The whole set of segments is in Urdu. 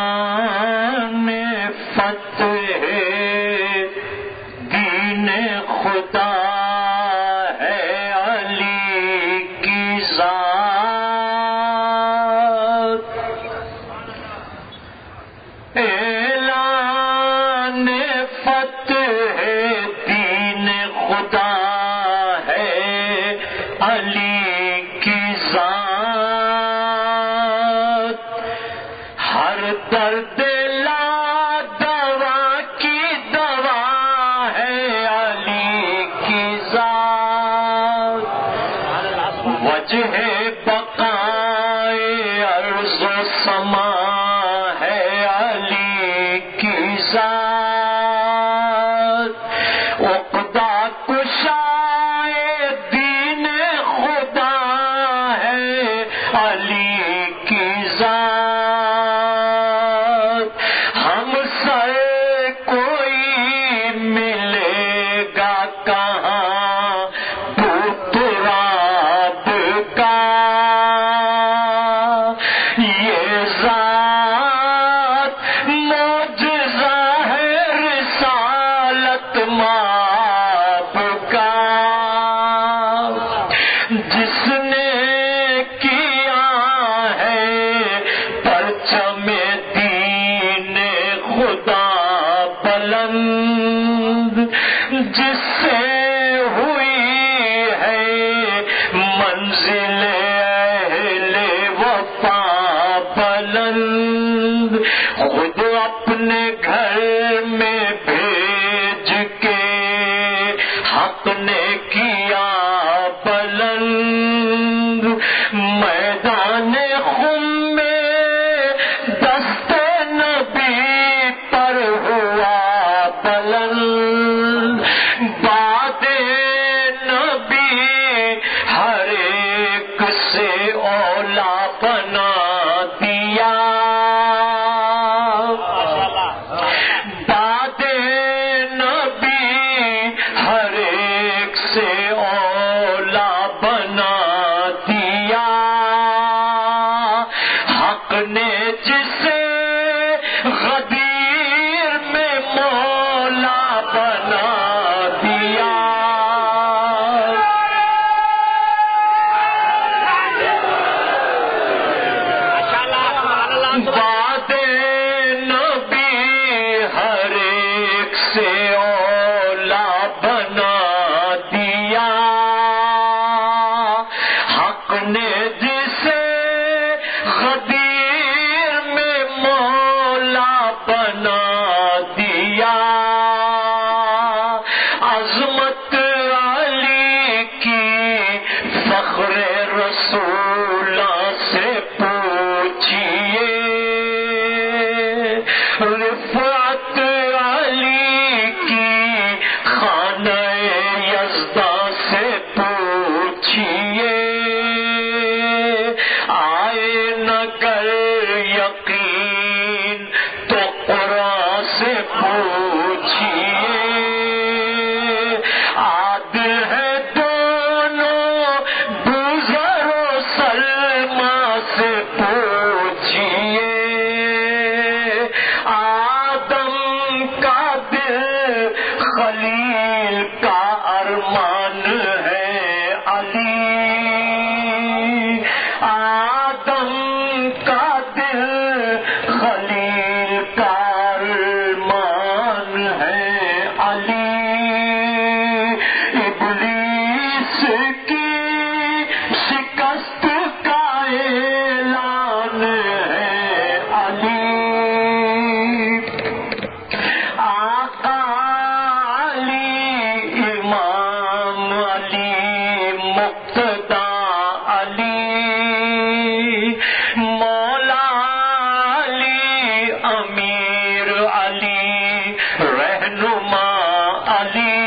اعلان فتح دین خدا ہے علی کی ذات، اعلان فتح دین خدا ہے علی کی ذات، ہر درد لا دوا کی دوا ہے علی کی ذات، وجہ بقائے ارض و سما ہے علی کی ذات، عقدہ کشائے دین خدا ہے علی کی ذات، ہم سر کوئی ملے گا کہاں تراب کا، یہ ذات معجزہ ہے رسالت ماب کا، جس نے کیا ہے پرچم دین خدا بلند، جس سے ہوئی ہے منزل اہل وفا بلند، خود اپنے گھر میں بھیج کے حق نے کیا بلند، میدان خم میں دست نبی پر ہوا بلند، باد نبی ہر ایک سے اولا بنا دیا، باد نبی ہر ایک سے اولا بنا دیا، حق نے جسے غدیر میں مولا بنا دیا، باد نبی ہر ایک سے اولا بنا دیا، حق نے جسے غدیر میں مولا بنا دیا، عظمت علی کی فخر رسولہ سے پوچھئے، رفعت علی کی خانہ یزدہ سے پوچھئے، آئے نگر یقین تو قرآن سے پوچھئے، عاد ہے دونوں بزر و سلمہ سے پوچھئے، آدم کا دل خلیل کا ارمان ہے علی، آدم کا دل خلیل کا ارمان ہے علی، ابلیس کی شکست کا اعلان ہے علی، آقا علی امام علی مقتدا علی، مولا علی امیر علی رہنما علی،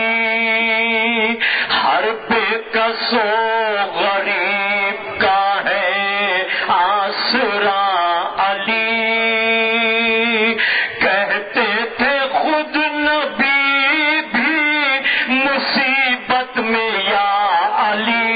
ہر بے کس و غریب کا ہے آسرا علی، کہتے تھے خود نبی بھی مصیبت میں یا علی،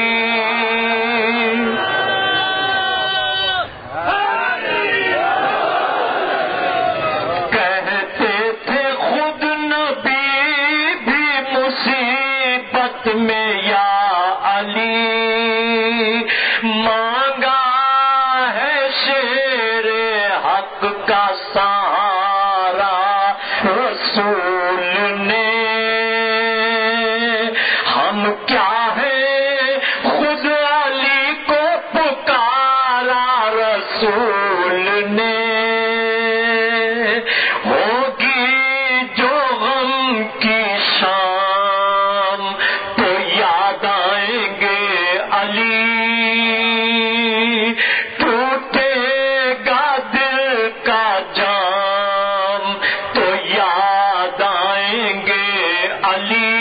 مصیبت میں یا علی مانگا ہے شیر حق کا سہارا رسول نے ہم کیا ہے خود علی کو پکارا رسول نے ہوگی جو غم کی شام تو یاد آئیں گے علی ٹوٹے گا دل کا جام تو یاد آئیں گے علی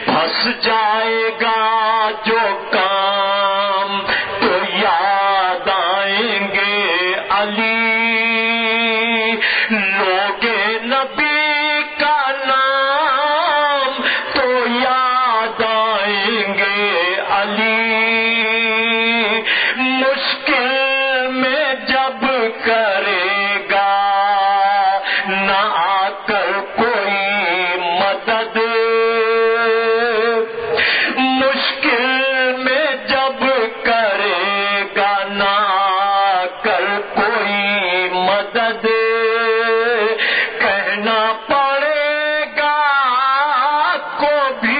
پھنس جائے گا جو کام تو یاد آئیں گے علی لوگے نبی کا نام تو یاد آئیں گے علی مشکل میں جب کرے گا نہ آ کر کوئی مدد مشکل میں جب کرے گا نہ آ کر کوئی مدد کہنا پڑے گا کو بھی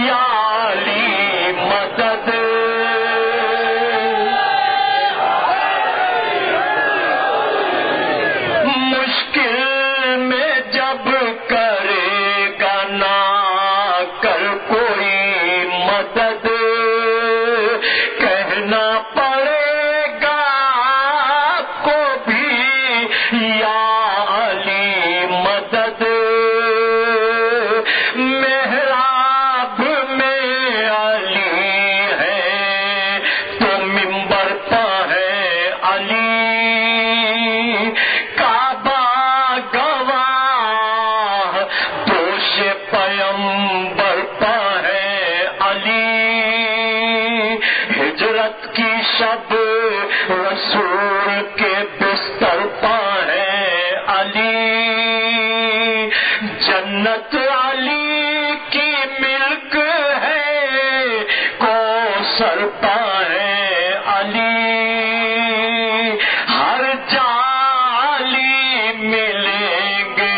یا علی مدد مشکل میں جب کرے گا نہ کر کوئی مدد کہنا پڑے گا کو بھی یا علی مدد محراب میں علی ہے تو منبر پہ ہے علی کعبہ گواہ دوش پیمبر پہ ہے علی ہجرت کی شب رسول کے بستر پہ ہے علی جنت علی کی ملک ہے کوثر پہ ہے علی ہر جالی ملیں گے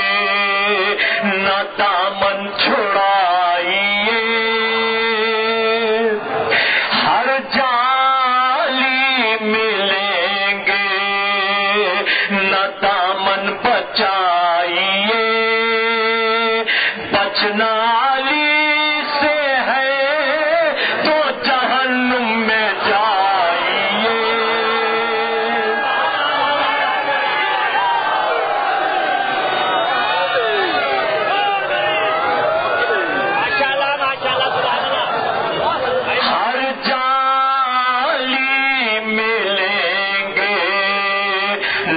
نہ دامن چھڑائیے ہر جالی ملیں گے نہ دامن بچائیے بچنا علی سے ہے تو جہنم میں جائیے ہر جالی ملیں گے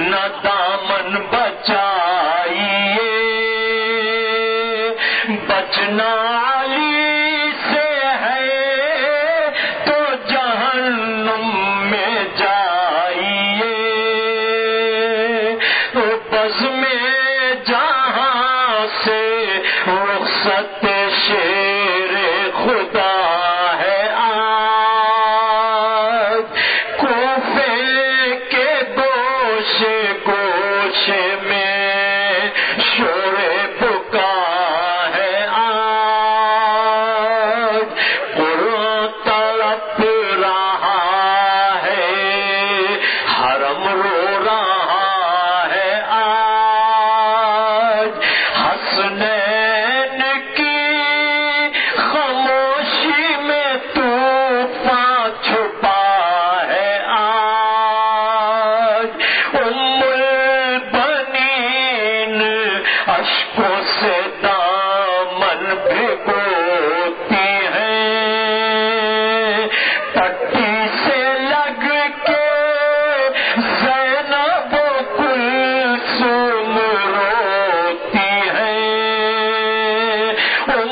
نہ دامن بچائیے بچنا علی سے ہے تو جہنم میں جائیے تو بز میں جہاں سے رخصت شیر خدا ہے آج کوفے کے گوشے گوشے میں شور بکا ہے آج قرآن تڑپ رہا ہے حرم رو رہا ہے آج حسنین کی خاموشی میں طوفان چھپا ہے آج ام البنین اشکوں سے دامن بھگوتی ہیں پٹی سے لگ کے زینب کلثوم روتی ہیں ام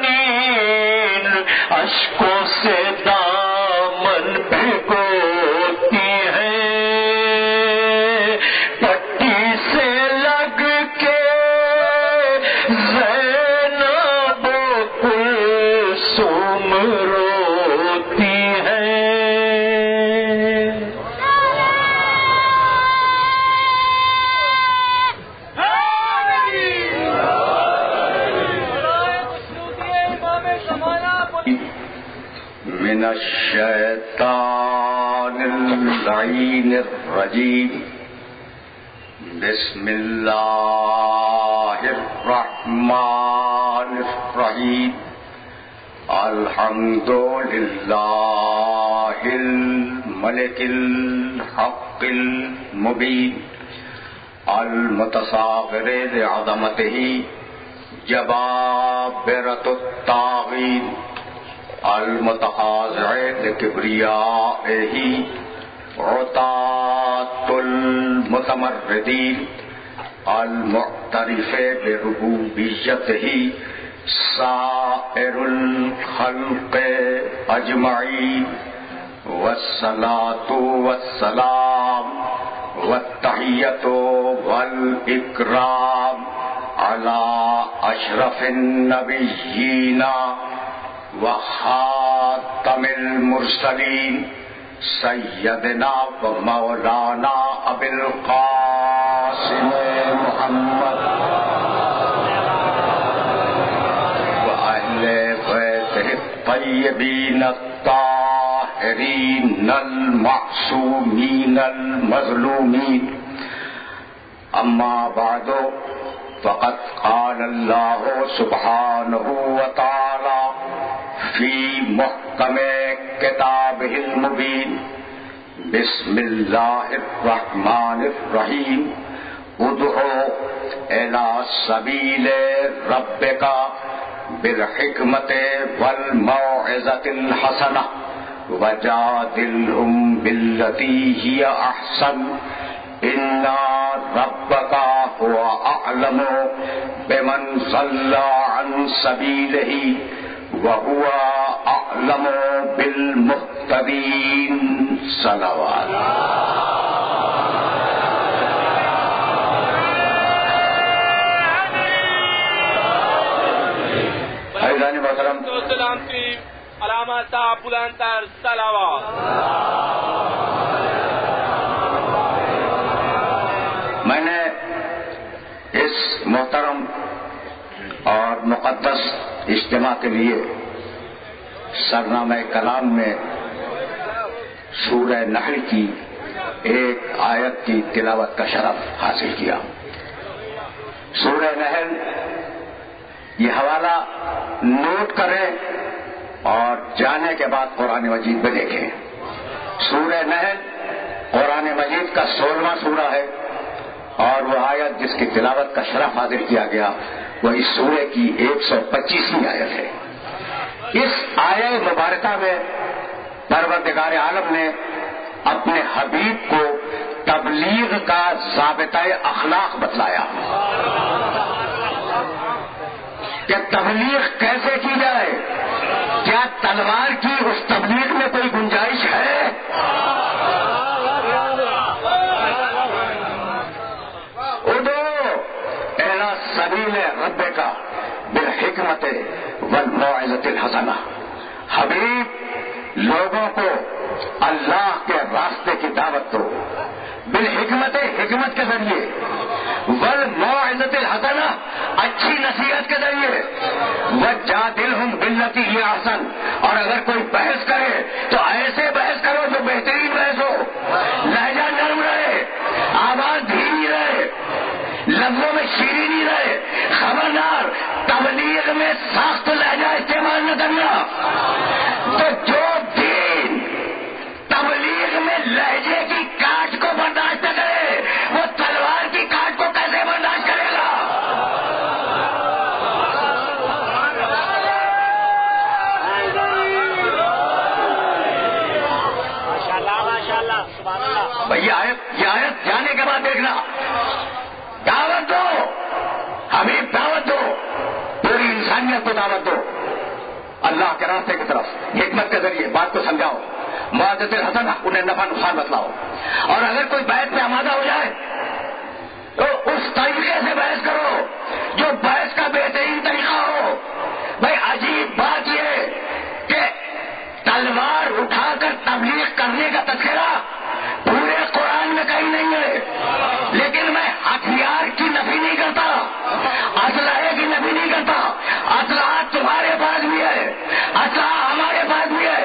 البنین اشکوں سے دامن بھگوتی ہیں پٹی سے لگ کے زینب من الشیطان اللعین الرجیم بسم اللہ الرحمن الرحیم الحمد للہ الملک الحق المبین المتصاغر لعظمتہ جبابرۃ الطاغین المتخاضع لکبریائہ عطاة المتمردین المعترف بربوبیتہ سائر الخلق اجمعین والصلاة والسلام والتحیۃ والاکرام علی اشرف النبیین وخاتم المرسلین سیدنا و مولانا ابی القاسم محمد و اہل بیتہ الطیبین الطاہرین المعصومین المظلومین اما بعد فقد قال اللہ سبحانہ وتعالی فی محکم کتابہ المبین بسم اللہ الرحمن الرحیم ادعو الی سبیل ربک بالحکمت والموعظۃ الحسنہ وجادلہم باللتی ہی احسن ان ربک هو اعلم بمن ضل عن سبیلہ وهو اعلم بالمهتدین صلوات حیران محترم سلام کی علامات صاحب بلندتر صلوات. میں نے اس محترم اور مقدس اجتماع کے لیے سرنامہ کلام میں سورہ نحل کی ایک آیت کی تلاوت کا شرف حاصل کیا. سورہ نحل یہ حوالہ نوٹ کریں اور جانے کے بعد قرآن مجید میں دیکھیں. سورہ نحل قرآن مجید کا 16واں سورہ ہے اور وہ آیت جس کی تلاوت کا شرف حاصل کیا گیا وہ اس سورہ کی 125ویں آیت ہے. اس آیہ مبارکہ میں پروردگار عالم نے اپنے حبیب کو تبلیغ کا ضابطۂ اخلاق بتلایا کہ تبلیغ کیسے کی جائے. کیا تلوار کی اس تبلیغ میں کوئی گنجائش ہے؟ سبیل ربک بالحکمت والموعظۃ الحسنہ. حبیب لوگوں کو اللہ کے راستے کی دعوت دو بالحکمت، حکمت کے ذریعے، والموعظۃ الحسنہ اچھی نصیحت کے ذریعے، وجادلہم باللتی ہی احسن اور اگر کوئی بحث کرے تو ایسے بحث کرو جو بہترین بحث ہو، لہجہ نرم رہے، آواز دھیمی رہے، لفظوں میں شیرینی رہے. خبردار تبلیغ میں سخت لہجہ استعمال نہ کرنا. تو جو دین تبلیغ میں لہجے کی کاٹ کو برداشت نہ کرے وہ تلوار کی کاٹ کو کیسے برداشت کرے گا؟ یہ آیت جانے کے بعد دیکھنا. دعوت دو، حبیب دعوت دو، پوری انسانیت کو دعوت دو اللہ کے راستے کی طرف. حکمت کے ذریعے بات کو سمجھاؤ، موعظۃ الحسنہ انہیں نفع نقصان بتلاؤ. اور اگر کوئی بحث پہ آمادہ ہو جائے تو اس طریقے سے بحث کرو جو بحث کا بہترین طریقہ ہو. بھائی عجیب بات یہ کہ تلوار اٹھا کر تبلیغ کرنے کا تذکرہ پورے قرآن میں کہیں نہیں ہے، لیکن میں ہتھیار کی نفی نہیں کرتا، اسلحے کی نفی نہیں کرتا. اسلحہ تمہارے پاس بھی ہے، اسلحہ ہمارے پاس بھی ہے،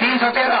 313,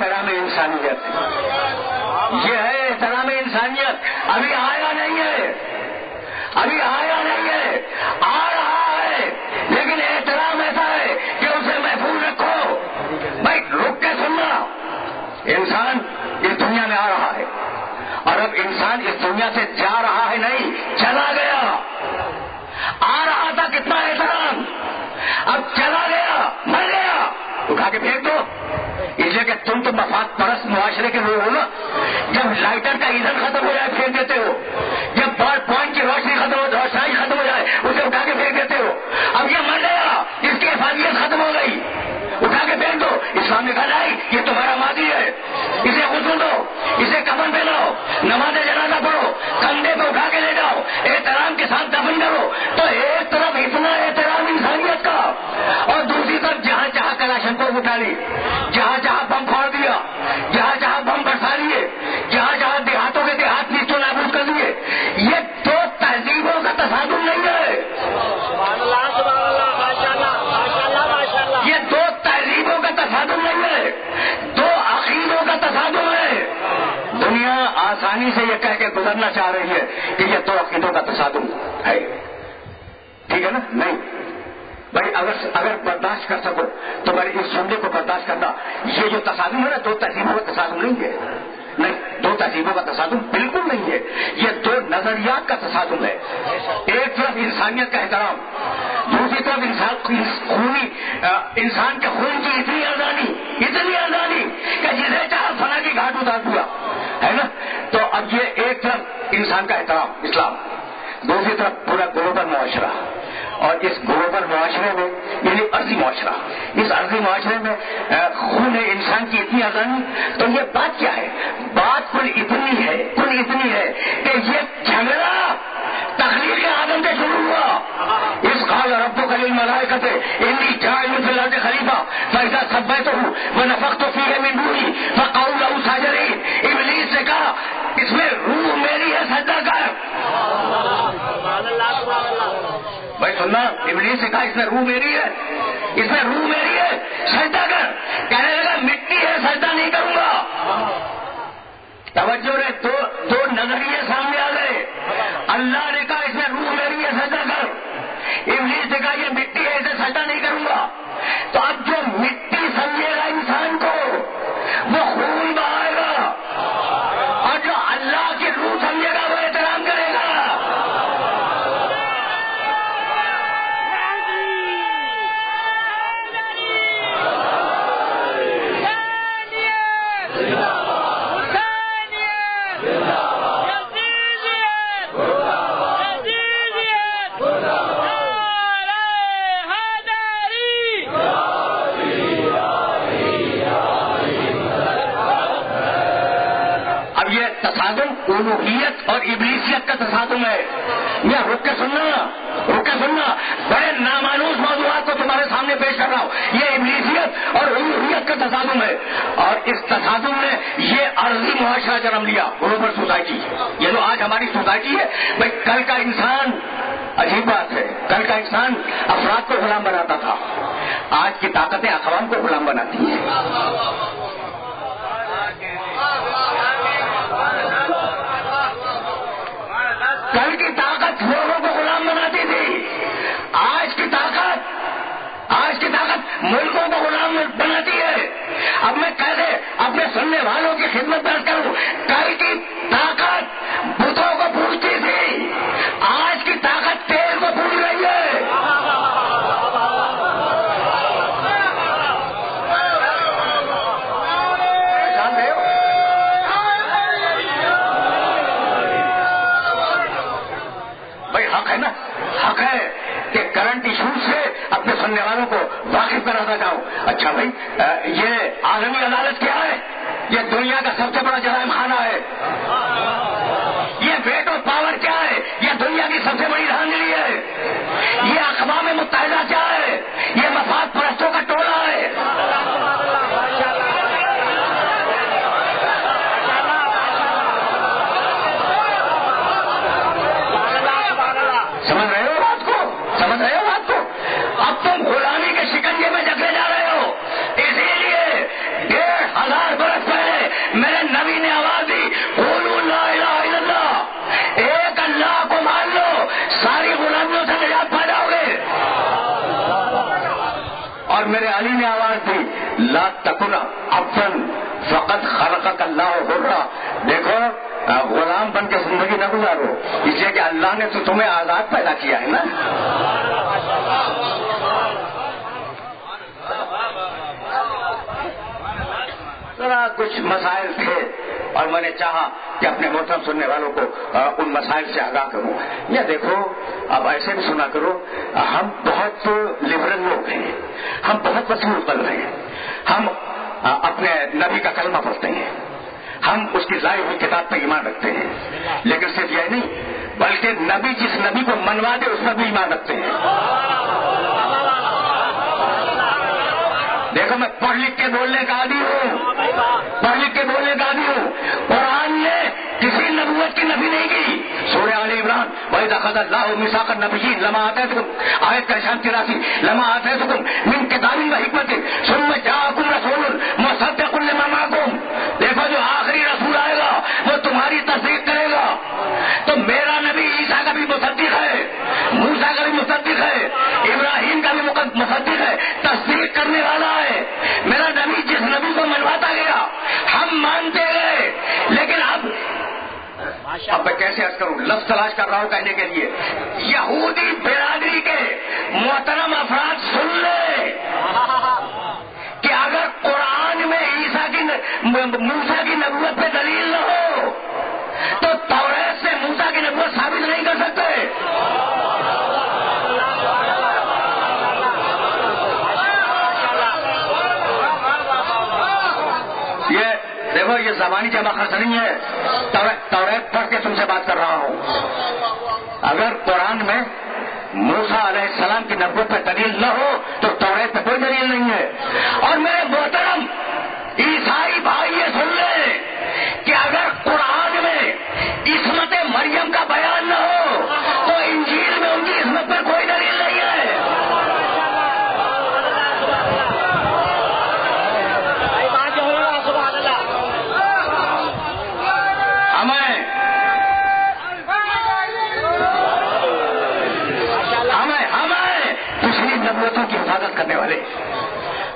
احترام انسانیت، یہ ہے احترام انسانیت. ابھی آیا نہیں ہے، ابھی آیا نہیں ہے، آ رہا ہے، لیکن احترام ایسا ہے کہ اسے محفوظ رکھو. بھائی رک کے سننا، انسان اس دنیا میں آ رہا ہے، اور اب انسان اس دنیا سے جا رہا ہے نہیں، چلا گیا. آ رہا تھا کتنا احترام، اب چلا گیا، مر گیا، اٹھا کے پھینک دو. اس لیے کہ تم تو مفاد پرست معاشرے کے لوگ ہو نا. جب لائٹر کا ایندھن ختم ہو جائے پھینک دیتے ہو، جب بال پوائنٹ کی روشنی ختم ہو جائے اسے اٹھا کے پھینک دیتے ہو. اب یہ مر گیا، اس کی حفاظت ختم ہو گئی، اٹھا کے پھینک دو. اسلام نے کہا نہیں، یہ تمہارا ماضی ہے، اسے غسل دو، اسے کفن پہناؤ، نماز جنازہ پڑھو، کندھے پہ اٹھا کے لے جاؤ، احترام کے ساتھ دفن کرو. تو ایک طرف اتنا احترام انسانیت کا، اور دوسری طرف جہاں جہاں کلاشنکوف اٹھا لی، جہاں جہاں بم پھوڑ دیا، جہاں جہاں بم برسا لیے، جہاں جہاں دیہاتوں کے دیہات نیچو نابود کر دیے. یہ دو تہذیبوں کا تصادم نہیں ہے، یہ دو تہذیبوں کا تصادم نہیں ہے، دو عقیدوں کا تصادم ہے. دنیا آسانی سے یہ کہہ کے گزرنا چاہ رہی ہے کہ یہ دو عقیدوں کا تصادم ہے. ٹھیک ہے نا؟ نہیں بھائی، اگر برداشت کر سکو تو میرے اس جملے کو برداشت کرنا. یہ جو تصادم ہے نا، دو تہذیبوں کا تصادم نہیں ہے، نہیں، دو تہذیبوں کا تصادم بالکل نہیں ہے. یہ دو نظریات کا تصادم ہے. ایک طرف انسانیت کا احترام، دوسری طرف انسان کے خون کی اتنی آزادی کہ جسے چاہا فنا کی گھاٹ اتار دیا ہے نا. تو اب یہ ایک طرف انسان کا احترام اسلام، دوسری طرف پورا گلوبل معاشرہ. اور اس گلوبل معاشرے میں یعنی عرضی معاشرہ، اس عرضی معاشرے میں خون انسان کی اتنی آزادی. تو یہ بات کیا ہے؟ بات کل اتنی ہے کہ یہ جھگڑا تخلیق آدم سے شروع ہوا. اس قال ربک للملائکۃ انی جاعل فی الارض خلیفہ فاذا سویتہ ونفخت فیہ من روحی فقعوا له ساجدین. ابلیس نے کہا اس میں روح میری ہے، سجدہ کر. بھائی سننا، ابلیس نے کہا اس میں روح میری ہے، اس میں روح میری ہے، سجدہ کر. کہنے لگا مٹی ہے، سجدہ نہیں کروں گا. توجہ رہے، دو نظریے سامنے آ گئے. اللہ نے کہا اس میں روح میری ہے، سجدہ کر. ابلیس نے کہا یہ مٹی ہے، اسے سجدہ نہیں کروں گا. تو اب جو مٹی سمجھے گا انسان کو وہ خون بہائے گا، اور جو اللہ کی روح سمجھے گا وہ احترام کرے گا. تصادم الوہیت اور ابلیسیت کا تصادم ہے. یہ رک کے سننا، بڑے نامانوس موضوعات کو تمہارے سامنے پیش کر رہا ہوں. یہ ابلیسیت اور الوہیت کا تصادم ہے، اور اس تصادم نے یہ عرضی معاشرہ جنم لیا، گلوبل سوسائٹی. یہ جو آج ہماری سوسائٹی ہے، بھائی کل کا انسان، عجیب بات ہے، کل کا انسان افراد کو غلام بناتا تھا، آج کی طاقتیں اقوام کو غلام بناتی ہیں. کل کی طاقت لوگوں کو غلام بناتی تھی، آج کی طاقت ملکوں کو غلام بناتی ہے. اب میں کیسے اپنے سننے والوں کی خدمت درج کروں؟ کل کی طاقت بتوں کو پوجتی تھی، آج کی طاقت تیل کو پوج رہی ہے. حق ہے کہ کرنٹ ایشو سے اپنے سننے والوں کو واقف کراتا جاؤں. اچھا بھائی، یہ عالمی عدالت کیا ہے؟ یہ دنیا کا سب سے بڑا جرائم خانہ ہے. یہ ویٹو پاور کیا ہے؟ یہ دنیا کی سب سے بڑی دھاندلی ہے. یہ اقوام متحدہ کیا ہے؟ یہ مفاد پرستوں کا ٹولہ ہے. سمجھ رہے ہو بات کو؟ اب تم غلامی کے شکنجے میں جکڑے جا رہے ہو. اسی لیے 1500 برس لا تکن عبداً فقط خلقک اللہ حرا. دیکھو غلام بن کے زندگی نہ گزارو، اس لیے کہ اللہ نے تو تمہیں آزاد پیدا کیا ہے نا. ذرا کچھ مسائل تھے اور میں نے چاہا کہ اپنے محترم سننے والوں کو ان مسائل سے آگاہ کروں. یا دیکھو اب ایسے بھی سنا کرو، ہم بہت لبرل لوگ ہیں، ہم بہت وسیع القلب ہیں، ہم اپنے نبی کا کلمہ پڑھتے ہیں، ہم اس کی لائی ہوئی کتاب پہ ایمان رکھتے ہیں، لیکن صرف یہ نہیں بلکہ نبی جس نبی کو منوا دے اس پر بھی ایمان رکھتے ہیں. دیکھو میں پڑھ لکھ کے بولنے کا عادی ہوں، پڑھ لکھ کے بولنے کا عادی ہوں. قرآن نے کسی نبوت کی نفی نہیں کی. سورہ آل عمران وَإِذْ أَخَذَ اللَّهُ مِيثَاقَ النَّبِيِّينَ لَمَا آتَيْتُكُمْ آیت کا شان 83 لَمَا آتَيْتُكُمْ مِنْ كِتَابٍ وَحِکْمَةٍ ثُمَّ جَاءَكُمْ رَسُولٌ مُصَدِّقٌ لِمَا مَعَكُمْ. دیکھو جو آخری رسول آئے گا وہ تمہاری تصدیق کرے گا. تو میرا نبی عیسیٰ کا بھی مصدق ہے، موسیٰ کا بھی مصدق ہے، ابراہیم کا بھی مصدق ہے، تصدیق کرنے والا ہے. میرا نبی جس نبی کو منواتا گیا ہم مانتے گئے. لیکن اب میں کیسے عرض کروں، لفظ تلاش کر رہا ہوں کہنے کے لیے. یہودی برادری کے محترم افراد سن لیں کہ اگر قرآن میں عیسیٰ کی موسیٰ کی نبوت پہ دلیل نہ ہو تو توریت سے موسیٰ کی نبوت ثابت نہیں کر سکتے. دیکھو یہ زبانی جمع خرچ نہیں ہے، توریت پڑھ کے تم سے بات کر رہا ہوں. اگر قرآن میں موسیٰ علیہ السلام کی نبوت پہ دلیل نہ ہو تو توریت پہ کوئی دلیل نہیں ہے. اور میرے محترم عیسائی بھائی یہ سن لیں کہ اگر قرآن میں عصمت مریم کا بیان نہ ہو تو انجیل میں ان کی عصمت پر کوئی دلیل نہیں ہے. نبوتوں کی حفاظت کرنے والے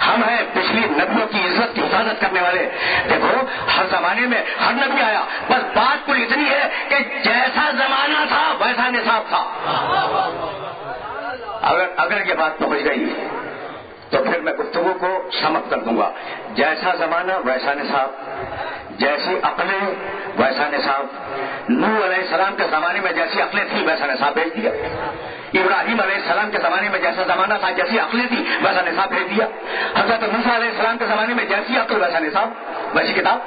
ہم ہیں، پچھلی نبیوں کی عزت کی حفاظت کرنے والے. دیکھو ہر زمانے میں ہر نبی آیا، بس بات کل اتنی ہے کہ جیسا زمانہ تھا ویسا نصاب تھا. اگر یہ بات پہنچ گئی تو پھر میں گفتگو کو سمت کر دوں گا. جیسا زمانہ ویسا نصاب، جیسی عقلیں ویسا نصاب. نوح علیہ السلام کے زمانے میں جیسی عقلیں تھیں ویسا نصاب بھیج دیا. ابراہیم علیہ السلام کے زمانے میں جیسا زمانہ تھا جیسی عقلیں تھی ویسا نصاب بھیج دیا. حضرت موسیٰ علیہ السلام کے زمانے میں جیسی عقل ویسا نصاب ویسی کتاب.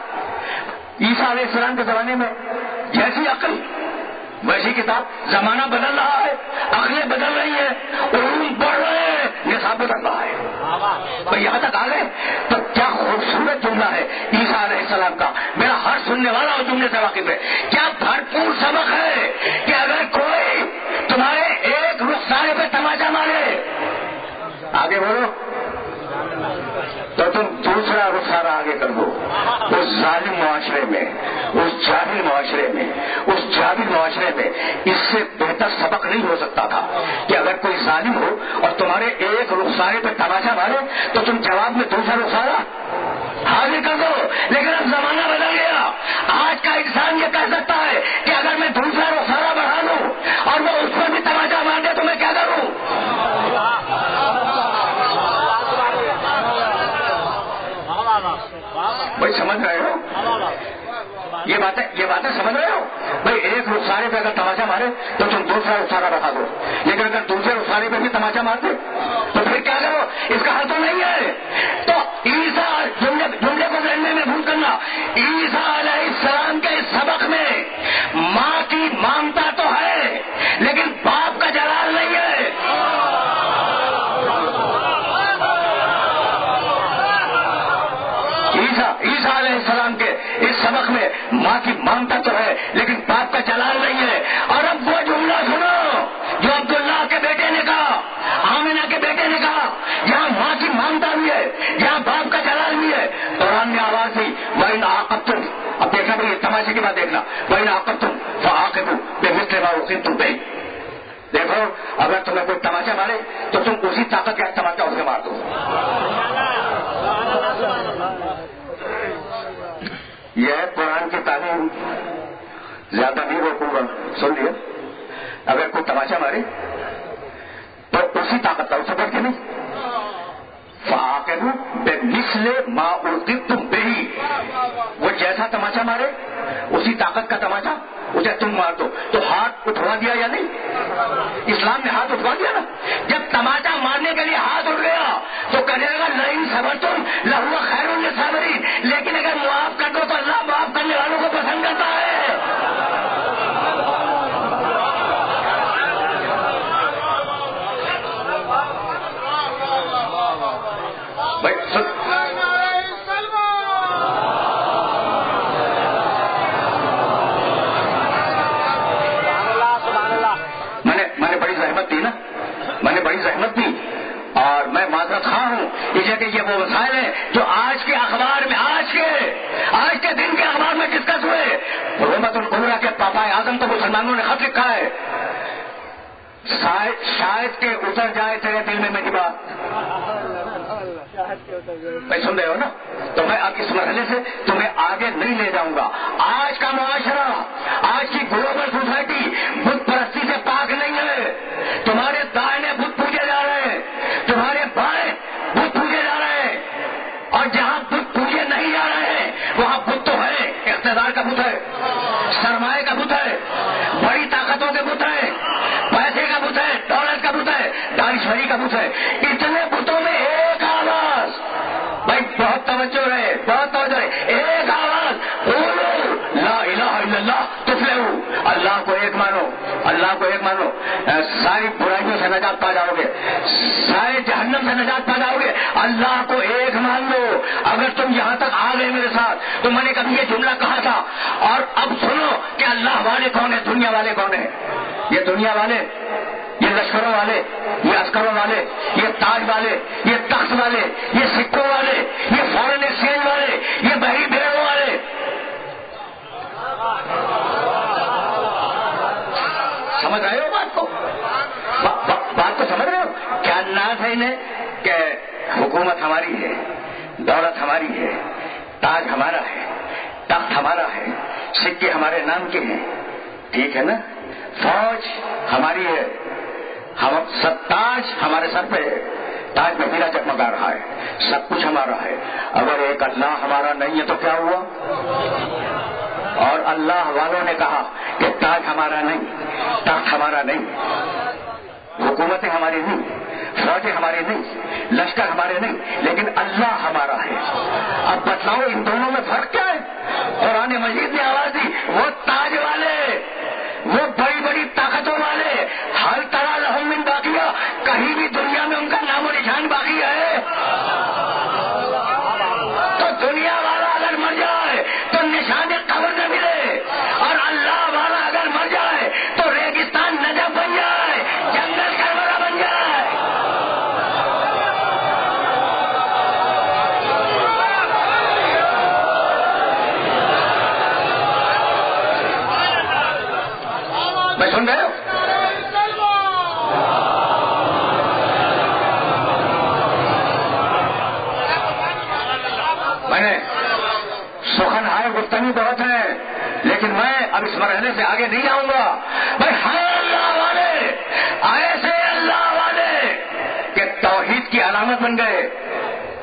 عیسیٰ علیہ السلام کے زمانے میں جیسی عقل ویسی کتاب. زمانہ بدل رہا ہے، عقلیں بدل رہی ہیں، علوم بڑھ رہے ہیں، نصاب بدل رہا ہے. تو یہاں تک آ گئے تو کیا خوبصورت جملہ ہے عیسیٰ علیہ السلام کا. میرا ہر سننے والا اس جملے سے واقف ہے. کیا بھرپور سبق ہے کہ اگر کوئی تمہارے ایک رخسارے پہ تماچا مارے، آگے بولو، تو تم دوسرا رخسارہ آگے کر دو. اس ظالم معاشرے میں، اس جاہل معاشرے میں، اس جاہل معاشرے میں اس سے بہتر سبق نہیں ہو سکتا تھا کہ اگر کوئی ظالم ہو اور تمہارے ایک رخسارے پہ تماچا مارے تو تم جواب میں دوسرا رخسارہ آگے کر دو. لیکن اب زمانہ بدل گیا. آج کا انسان یہ کہہ سکتا ہے کہ اگر میں دوسرا رخسارہ بڑھا لوں اور وہ اس پر بھی تماچا مار دے تو میں کیا کروں؟ بھائی سمجھ رہے ہو یہ باتیں سمجھ رہے ہو؟ بھائی ایک رخسارے پہ اگر تماچا مارے تو تم دوسرا رخسارہ بڑھا دو، لیکن اگر دوسرے رخسارے پہ بھی تماچا مار دے تو پھر کیا کرو؟ اس کا حل تو نہیں ہے. تو عیسیٰ جملے کو ذہن میں محفوظ کرنا. عیسیٰ علیہ السلام کے سبق میں ماں کی مامتا تو ہے لیکن باپ کا جلال نہیں ہے. عیسیٰ علیہ السلام کے اس سبق میں ماں کی مامتا تو ہے لیکن باپ کا جلال نہیں ہے. اور اب وہ جملہ سنو جو عبداللہ کے بیٹے نے کہا، آمنہ کے بیٹے نے کہا، جہاں ماں کی مامتا بھی ہے، جہاں باپ کا جلال بھی ہے. قرآن نے آواز دی وَإِنْ عَاقَبْتُمْ، اب دیکھنا بھائی تماشے کی بات دیکھنا، وَإِنْ عَاقَبْتُمْ فَعَاقِبُوا بِمِثْلِ مَا عُوقِبْتُمْ بِهِ. دیکھو اگر تمہیں کوئی تماچا مارے تو تم اسی طاقت کا تماچا اس کے مار دو. یہ ہے قرآن کی تعلیم. زیادہ نہیں روکوں گا, سن لیا. اگر کوئی تماشا مارے تو اسی طاقت کا اسے بڑھ کے نہیں. فَعَاقِبُوا بِمِثْلِ مَا عُوقِبْتُم بِهِ, وہ جیسا تماشا مارے اسی طاقت کا تماشا اسے تم مار دو. تو ہاتھ اٹھوا دیا یا نہیں؟ اسلام نے ہاتھ اٹھوا دیا نا. جب تماشا مارنے کے لیے ہاتھ اٹھ گیا تو کہنے لگا لئن صبرتم لہو خیر للصابرین, لیکن اگر معاف کر دو تو اللہ معاف کرنے والوں کو پسند کرتا ہے. میں نے بڑی زحمت دی اور میں معذرت خواہ ہوں اس لیے کہ یہ وہ مسائل ہیں جو آج کے اخبار میں آج کے دن کے اخبار میں ڈسکس ہوئے. حکومت القبرا کے پاپا اعظم کو مسلمانوں نے خط لکھا ہے, شاید کہ اتر جائے تیرے دل میں میری بات. میں سن رہے ہو نا. تو میں اب اس مرحلے سے تمہیں آگے نہیں لے جاؤں گا. آج کا معاشرہ, آج کی گلوبل سوسائٹی بت پرستی سے پاک نہیں ہے. تمہارے دائیں بت پوجے جا رہے ہیں, تمہارے بائیں بت پوجے جا رہے ہیں, اور جہاں بت پوجے نہیں جا رہے ہیں وہاں بت تو ہے. اقتدار کا بت ہے, سرمایہ کا بت ہے, بڑی طاقتوں کے بت ہے, پیسے کا بت ہے, دولت کا بت ہے, دانشوری کا بت ہے. اتنے بتوں میں ایک آواز, بھائی بہت توجہ ہے, بہت توجہ ہے, ایک آواز بولو لا الہ الا اللہ تفلحوا. اللہ کو ایک مانو, اللہ کو ایک مانو, ساری برائیوں سے نجات پا جاؤ گے, سارے جہنم سے نجات پا جاؤ گے. اللہ کو ایک مان لو. اگر تم یہاں تک آ گئے میرے ساتھ تو میں نے کبھی یہ جملہ کہا تھا, اور اب سنو کہ اللہ والے کون ہیں, دنیا والے کون ہیں. یہ دنیا والے, یہ لشکروں والے, یہ عسکروں والے, یہ تاج والے, یہ تخت والے, یہ سکوں والے, یہ فورن ایکسچینج والے, یہ بحری بھیڑوں والے. سمجھ رہے ہو بات کو؟ بات کو سمجھ رہے ہو؟ کیا انداز ہے انہیں کہ حکومت ہماری ہے, دولت ہماری ہے, تاج ہمارا ہے, تخت ہمارا ہے, سکے ہمارے نام کے ہیں, ٹھیک ہے نا, فوج ہماری ہے, ہم سب تاج ہمارے سر پہ ہے, تاج میں میرا چکمگا رہا ہے, سب کچھ ہمارا ہے. اگر ایک اللہ ہمارا نہیں ہے تو کیا ہوا؟ اور اللہ والوں نے کہا کہ تاج ہمارا نہیں, تخت ہمارا نہیں, حکومتیں ہماری نہیں, فوجیں ہماری نہیں, لشکر ہمارے نہیں, لیکن اللہ ہمارا ہے. اب بتلاؤ ان دونوں میں فرق کیا ہے؟ قرآن مجید نے آواز دی, وہ تاج والے, وہ بڑی بڑی طاقتوں والے, ہر طرح لہم من باقیہ, کہیں بھی دنیا میں ان کا نام و نشان باقی ہے. تو دنیا والا اگر مر جائے تو نشان قبر نہ ملے, اور اللہ والا اگر مر جائے تو ریگستان نجف بن جائے, جنگل کربلا بن جائے. میں سن رہے ہو؟ میں نے سخن ہائے گفتگو بہت ہے, لیکن میں اب اس مرحلے سے آگے نہیں جاؤں گا. بھائی ہائے اللہ والے, ایسے اللہ والے کہ توحید کی علامت بن گئے.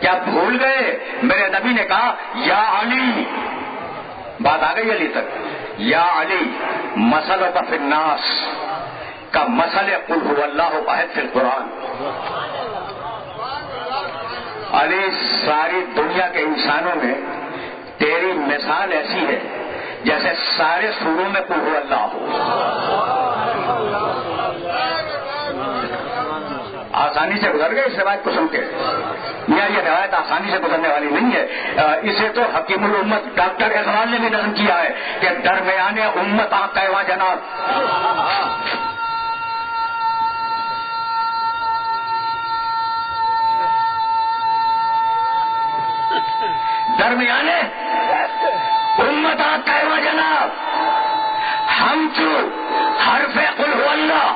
کیا بھول گئے؟ میرے نبی نے کہا یا علی, بات آ گئی علی تک, یا علی مسلوں کا فی الناس کا مسل قل هو اللہ احد فی القرآن. علی ساری دنیا کے انسانوں میں تیری مثال ایسی ہے جیسے سارے سوروں میں قل هو اللہ ہو. آسانی سے گزر گئے اس روایت کو سن کے. یہ روایت آسانی سے گزرنے والی نہیں ہے. اسے تو حکیم الامت ڈاکٹر اقبال نے بھی نظم کیا ہے کہ درمیان امت آقا جناب. درمیان امت آقا جناب, ہم جو حرف قل هو اللہ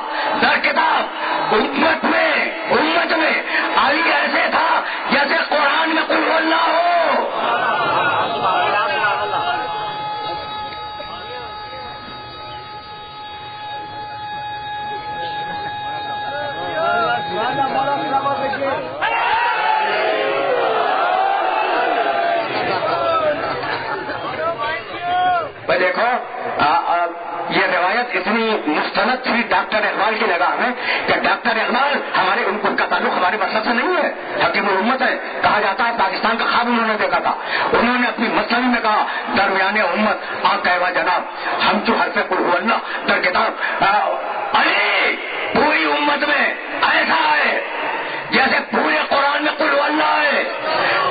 در کتاب امت میں علی ایسے تھا جیسے قرآن میں قل هو اللہ ہو. بھائی دیکھو یہ روایت اتنی مستند تھی ڈاکٹر اقبال کی نگاہ میں کہ ڈاکٹر اقبال ان کا تعلق ہمارے مذہب سے نہیں ہے، حکیم الامت ہے، کہا جاتا ہے پاکستان کا خواب انہوں نے دیکھا تھا. انہوں نے اپنی مسئلے میں کہا درمیان امت آ کہوا جناب ہم تو حرف قل هو اللہ در کتاب علی پوری امت میں ایسا ہے جیسے پورے قرآن میں قل هو اللہ ہے.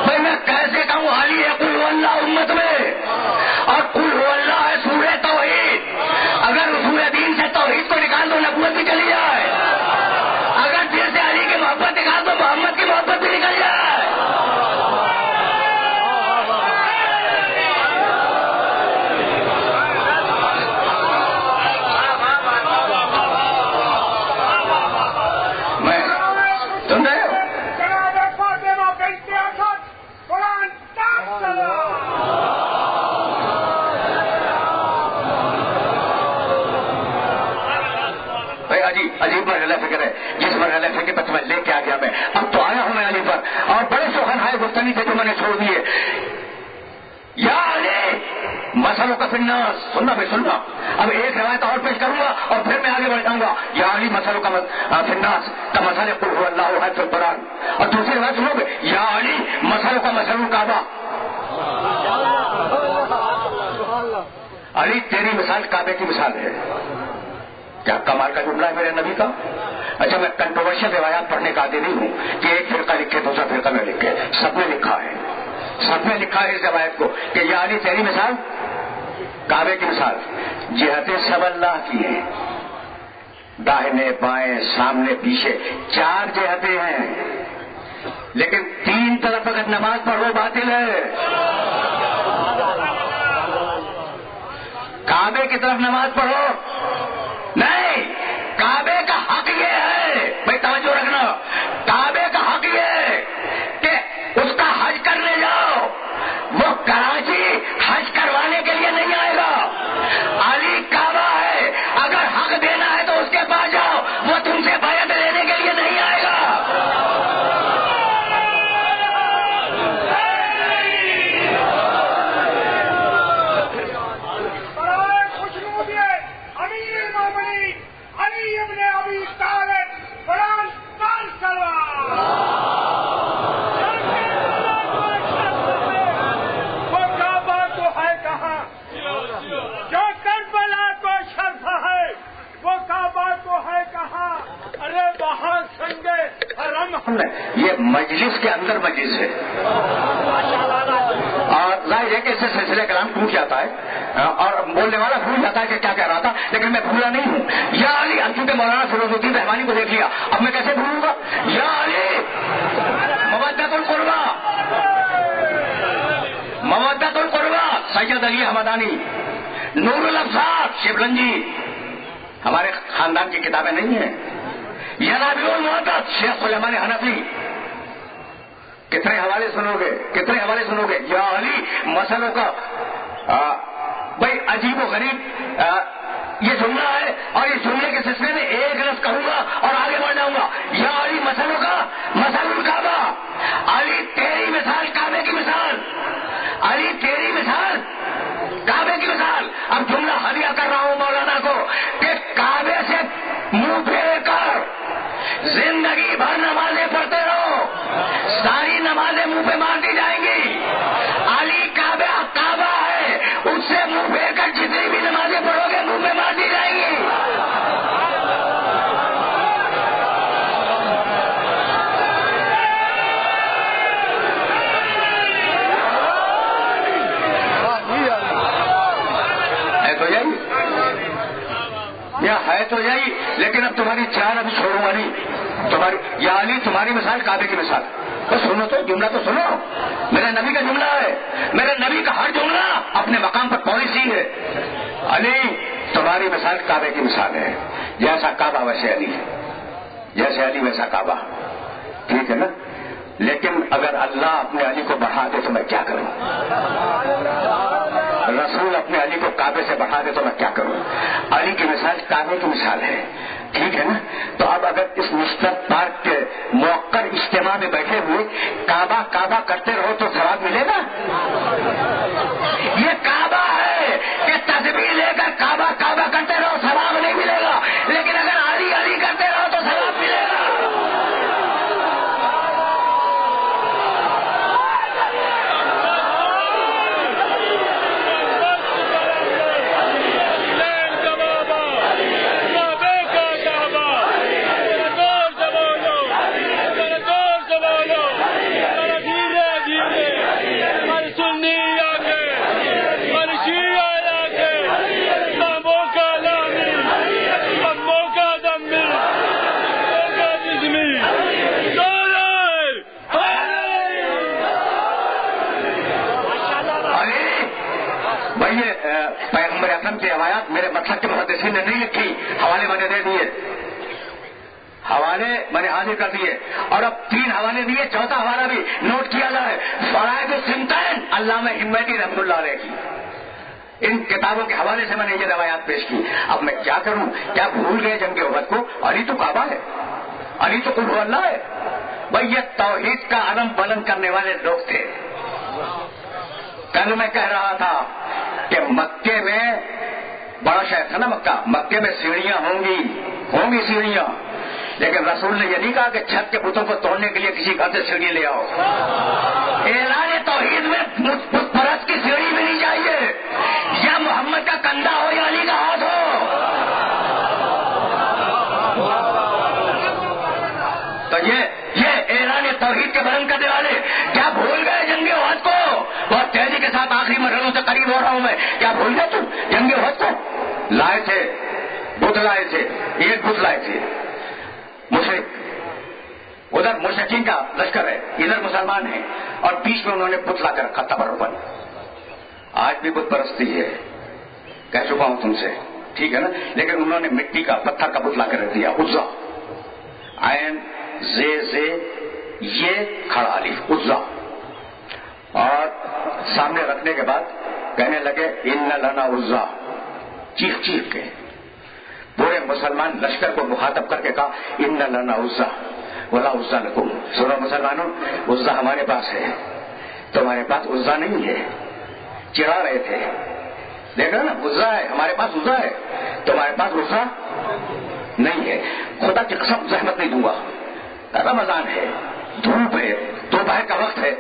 بھائی میں کیسے کہوں علی ہے قل هو اللہ امت میں اور قل هو اللہ ہے سورہ توحید. اگر اصول دین سے توحید کو نکال دو نبوت بھی چلی جائے، اگر دل سے علی کی محبت نکال دو محمد کی محبت بھی نکل جائے. عجیب مرحلہ فکر ہے جس مرحلہ فکر پر تمہیں لے کے آ گیا میں. اب تو آیا ہوں میں علی پر اور بڑے سخن ہائے گفتگی تھے جو میں نے چھوڑ دیے. یا علی مسئلوں کا فناس سننا بھی سننا. اب ایک روایت اور پیش کروں گا اور پھر میں آگے بڑھ جاؤں گا. یا علی مسئلوں کا فناس کا مسئلہ قل هو اللہ ہے فی القرآن. اور دوسری روایت سنو گے یا علی مسئلوں کا مسئلہ کعبہ. علی تیری مثال کعبے کی مثال ہے. کیا کمال کا جملہ ہے میرے نبی کا. اچھا میں کنٹروورشل روایات پڑھنے کا عادی نہیں ہوں کہ ایک فرقہ لکھے دوسرا فرقہ میں لکھے. سب نے لکھا ہے، سب نے لکھا ہے اس روایت کو کہ یا علی تیری مثال کعبے کی مثال. جہتیں سب اللہ کی ہیں، داہنے بائیں سامنے پیچھے 4 جہتیں ہیں، لیکن 3 طرف اگر نماز پڑھو باطل ہے. کعبے کی طرف نماز پڑھو نہیں. کعبے کا حق یہ ہے بھائی توجہ رکھنا، کعبے کا حق یہ ہے کہ اس کا حج کرنے جاؤ. وہ کراچی حج کروانے کے لیے نہیں آئے گا. علی کعبہ ہے، اگر حق دینا ہے تو اس کے پاس جاؤ، وہ تم سے بیعت لینے کے لیے نہیں آئے گا. یہ مجلس کے اندر مجلس ہے اور ظاہر ہے کہ اس سے سلسلہ کلام ٹوٹ جاتا ہے اور بولنے والا بھول جاتا ہے کہ کیا کہہ رہا تھا، لیکن میں بھولا نہیں ہوں. یا علی چونکہ مولانا فیروز الدین رحمانی کو دیکھ لیا، اب میں کیسے بھولوں گا. یا علی مودت القربہ، مودت القربہ سید علی حمدانی، نور الابصار شبلنجی، ہمارے خاندان کی کتابیں نہیں ہیں. ینابیع المحدث شیخ سلیمان حنفی. کتنے حوالے سنو گے، کتنے حوالے سنو گے. یا علی مسئلوں کا بھائی عجیب و غریب یہ جملہ ہے اور اس جملے کے سلسلے میں ایک لفظ کہوں گا اور آگے بڑھ جاؤں گا. یا علی مسئلوں کا مثل الکعبہ. علی تیری مثال کعبے کی مثال، علی تیری مثال کعبے کی مثال. اب جملہ ہدیہ کر رہا ہوں مولانا کو کہ کعبے سے منہ پھیر کر زندگی بھر نمازیں پڑھتے رہو، ساری نمازیں منہ پہ مار دی جائیں گی. علی کعبہ کعبہ ہے، اس سے منہ پھیر کر جتنی بھی نمازیں پڑھو گے منہ پہ مار دی جائیں گی. ہے تو یہی، لیکن اب تمہاری جان ابھی چھوڑوں گا نہیں. تمہاری یا علی تمہاری مثال کعبے کی مثال. بس سنو تو جملہ تو سنو، میرے نبی کا جملہ ہے. میرے نبی کا ہر جملہ اپنے مقام پر پالیسی ہے. علی تمہاری مثال کعبے کی مثال ہے. جیسا کعبہ ویسے علی، جیسے علی ویسا کعبہ. ٹھیک ہے نا. لیکن اگر اللہ اپنے علی کو بڑھا دے تو میں کیا کروں؟ رسول اپنے علی کو کعبے سے بڑھا دے تو میں کیا کروں؟ علی کی مثال کعبے کی مثال ہے. ٹھیک ہے نا. تو اب اگر اس مشترک پارک کے موقر اجتماع میں بیٹھے ہوئے کعبہ کعبہ کرتے رہو تو ثواب ملے گا. یہ کعبہ ہے کہ بھائی پیغمبر اکرم کی روایات میرے مطلب کے محدثین نے نہیں لکھی، حوالے میں نے دے دیے، حوالے میں نے حاضر کر دیے، اور اب 3 حوالے دیے، چوتھا حوالہ بھی نوٹ کیا جائے، فرائض السنتین علامہ ہمتی رحمۃ اللہ علیہ کی، ان کتابوں کے حوالے سے میں نے یہ روایات پیش کی۔ اب میں کیا کروں؟ کیا بھول گئے جنگ احد کو؟ علی تو کعبہ ہے، علی تو قل هو اللہ ہے۔ بھائی یہ توحید کا علم بلند کرنے والے لوگ تھے۔ کل میں کہہ رہا تھا کہ مکے میں بڑا شہر تھا نا مکہ، مکے میں سیڑھیاں ہوں گی سیڑھیاں، لیکن رسول نے یہ نہیں کہا کہ چھت کے بتوں کو توڑنے کے لیے کسی گھر سے سیڑھی لے آؤ۔ اعلان توحید میں بت پرست کی سیڑھی بھی نہیں چاہیے، یا محمد کا کندھا ہو یا علی کا ہاتھ ہو۔ تو یہ اعلان توحید کے بلند کرنے والے کیا بھول گئے جنگ احد کو؟ بہت تیزی کے ساتھ آخری مرحلوں سے قریب ہو رہا ہوں میں، کیا بھول گئے تم جنگ احد کو؟ لائے تھے بت، لائے تھے، ایک بت لائے تھے، مشرک، ادھر مشرکین کا لشکر ہے، ادھر مسلمان ہیں، اور بیچ میں انہوں نے بت لا کر رکھا تبرکن۔ آج بھی بت پرستی ہے، کہہ چکا ہوں تم سے، ٹھیک ہے نا، لیکن انہوں نے مٹی کا پتھر کا بت لا کر رکھ دیا، عزا، عین زے یہ کھڑا الف عزا، اور سامنے رکھنے کے بعد کہنے لگے ان لنا عزا، چیخ کے پورے مسلمان لشکر کو مخاطب کر کے کہا ان لنا عزا ولا عزا لکم، سنو مسلمانوں، عزا ہمارے پاس ہے، تمہارے پاس عزا نہیں ہے۔ چڑھا رہے تھے، دیکھا نا، عزا ہے ہمارے پاس، عزا ہے تمہارے پاس، عزا نہیں ہے۔ خدا کی قسم زحمت نہیں دوں گا، رمضان ہے، دھوپ ہے، دوپہر کا وقت ہے،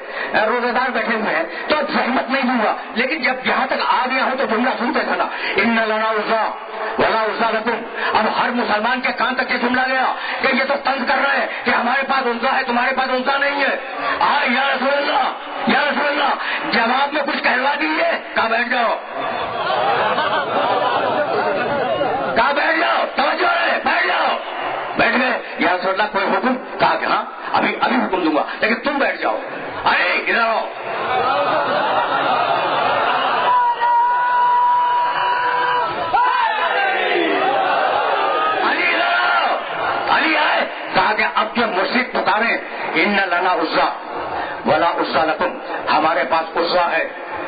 روزے دار بیٹھے ہوئے ہیں، تو زحمت نہیں دوں گا، لیکن جب یہاں تک آ گیا ہوں تو جملہ سنتے تھا نا، ان لنا عزا ولا عزا لکم۔ اب ہر مسلمان کے کان تک یہ جملہ گیا کہ یہ تو طنز کر رہے ہیں کہ ہمارے پاس عزا ہے، تمہارے پاس عزا نہیں ہے۔ یا رسول اللہ، یا رسول اللہ، جواب میں کچھ کہلوا دیجیے، کہاں بیٹھ جاؤ، کہاں بیٹھ جاؤ، توجہ ہے، بیٹھ جاؤ، بیٹھ گئے۔ یا رسول اللہ کوئی حکم؟ کہا کہ ہاں ابھی حکم دوں گا، لیکن تم بیٹھ جاؤ۔ ارے ادھر آؤ، علی ادھر آؤ، علی آئے، کہا کہ اب جو مشرک پکارے ان لنا عزا ولا عزا لکم، ہمارے پاس عزا ہے،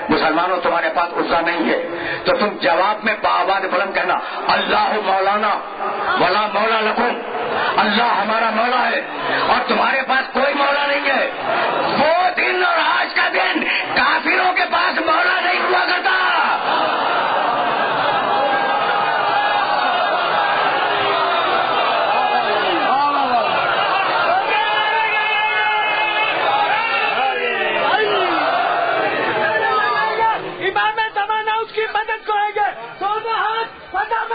مسلمانوں تمہارے پاس عزا نہیں ہے، تو تم جواب میں بآواز بلند کہنا اللہ مولانا ولا مولا لکم، اللہ ہمارا مولا ہے اور تمہارے پاس کوئی مولا نہیں ہے۔ وہ دن اور آج کا دن کافروں کے پاس مولا نہیں ہوا کرتا۔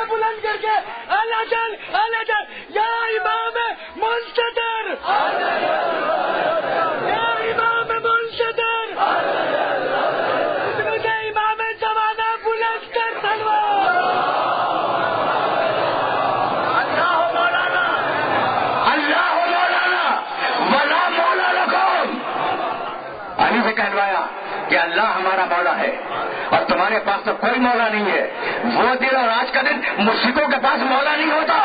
بلند کر کے اللہ جل یا امام منصدر، یا امام منصدر، مجھے امام زمانہ بلند کر تلوار۔ اللہ مولانا، اللہ مولانا ولا مولا لکم، علی سے کہلوایا کہ اللہ ہمارا مولا ہے اور تمہارے پاس تو کوئی مولا نہیں ہے۔ وہ دن اور آج کا دن مشرکوں کے پاس مولا نہیں ہوتا،